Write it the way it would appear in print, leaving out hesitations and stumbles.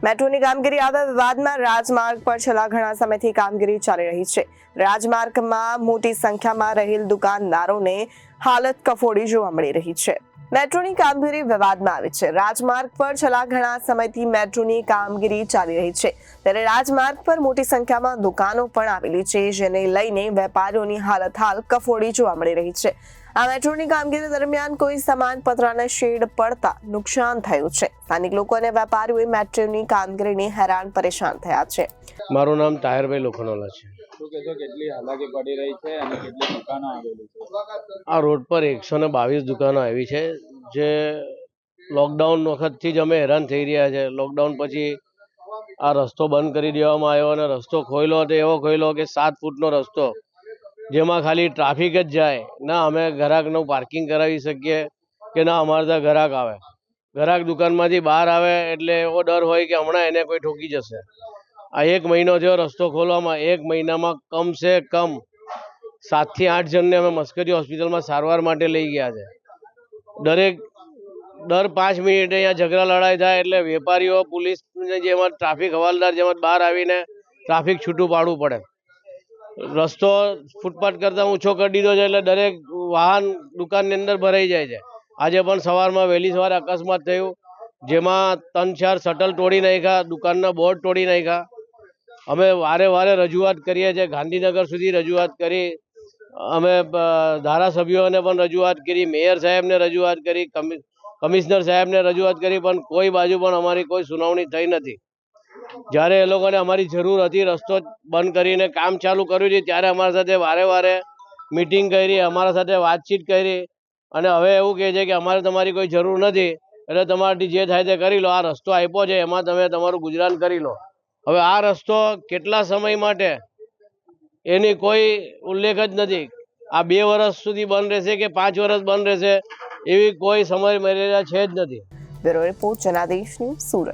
મેટ્રોની કામગીરી આવા વિવાદમાં રાજમાર્ગ પર છેલ્લા ઘણા સમયથી કામગીરી ચાલી રહી છે। રાજમાર્ગમાં મોટી સંખ્યામાં રહેલ દુકાનદારોને હાલત કફોડી જોવા મળી રહી છે। મેટ્રોની કામગીરી વિવાદમાં આવી છે। રાજમાર્ગ પર છેલ્લા ઘણા સમયથી મેટ્રોની કામગીરી ચાલી રહી છે, ત્યારે રાજમાર્ગ પર મોટી સંખ્યામાં દુકાનો પણ આવેલી છે, જેને લઈને વેપારીઓની હાલત હાલ કફોડી જોવા મળી રહી છે। આ મેટ્રોની કામગીરી દરમિયાન કોઈ સમાન પતરાને શેડ પડતા નુકસાન થયું છે। સ્થાનિક લોકો અને વેપારીઓએ મેટ્રોની કામગીરીને હેરાન પરેશાન થયા છે। મારું નામ તાહિરભાઈ લોખંડવાલા છે। શું કહેશો, કેટલી હાલાકી પડી રહી છે અને કેટલી દુકાનો આવેલી છે? આ રોડ પર 122 દુકાનો આવી છે, જે લોકડાઉન વખતથી જ અમે હેરાન થઈ રહ્યા છે। લોકડાઉન પછી આ રસ્તો બંધ કરી દેવામાં આવ્યો અને રસ્તો ખોલ્યો તો એવો ખોલ્યો કે 7 ફૂટનો રસ્તો, જેમાં ખાલી ટ્રાફિક જ જાય, ના અમે ગ્રાહકનું પાર્કિંગ કરાવી શકીએ કે ના અમારે ત્યાં ગ્રાહક આવે। ગ્રાહક દુકાનમાંથી બહાર આવે એટલે એવો ડર હોય કે હમણાં એને કોઈ ઠોકી જશે। આ 1 મહિનો થયો રસ્તો ખોલવામાં। 1 મહિનામાં કમસે કમ 7 થી 8 જણને અમે મસ્કરી હોસ્પિટલમાં સારવાર માટે લઈ ગયા છે। દર 5 મિનિટે અહીંયા ઝઘડા લડાઈ થાય એટલે વેપારીઓ, પોલીસ જેમાં ટ્રાફિક હવાલદાર જેમાં બહાર આવીને ટ્રાફિક છૂટું પાડવું પડે। રસ્તો ફૂટપાથ કરતાં ઊંચો કરી દીધો છે એટલે દરેક વાહન દુકાનની અંદર ભરાઈ જાય છે। આજે પણ સવારમાં વહેલી સવારે અકસ્માત થયું, જેમાં 3-4 શટલ તોડી નાખ્યા, દુકાનના બોર્ડ તોડી નાખ્યા। અમે વારે રજૂઆત કરીએ છીએ, ગાંધીનગર સુધી રજૂઆત કરી, અમે ધારાસભ્યોને પણ રજૂઆત કરી, મેયર સાહેબને રજૂઆત કરી, કમિશનર સાહેબને રજૂઆત કરી, પણ કોઈ બાજુ પણ અમારી કોઈ સુનાવણી થઈ નથી। જ્યારે એ લોકોને અમારી જરૂર હતી, રસ્તો બંધ કરીને કામ ચાલુ કર્યું છે, ત્યારે અમારા સાથે વારે મિટિંગ કરી, અમારા સાથે વાતચીત કરી અને હવે એવું કહે છે કે અમારે તમારી કોઈ જરૂર નથી, એટલે તમારાથી જે થાય તે કરી લો। આ રસ્તો આપ્યો છે, એમાં તમે તમારું ગુજરાન કરી લો। હવે આ રસ્તો કેટલા સમય માટે એની કોઈ ઉલ્લેખ જ નથી। આ 2 વર્ષ સુધી બંધ રહેશે કે 5 વર્ષ બંધ રહેશે એવી કોઈ સમય મર્યાદા છે જ નથી। Bureau report Janadesh news, Surat.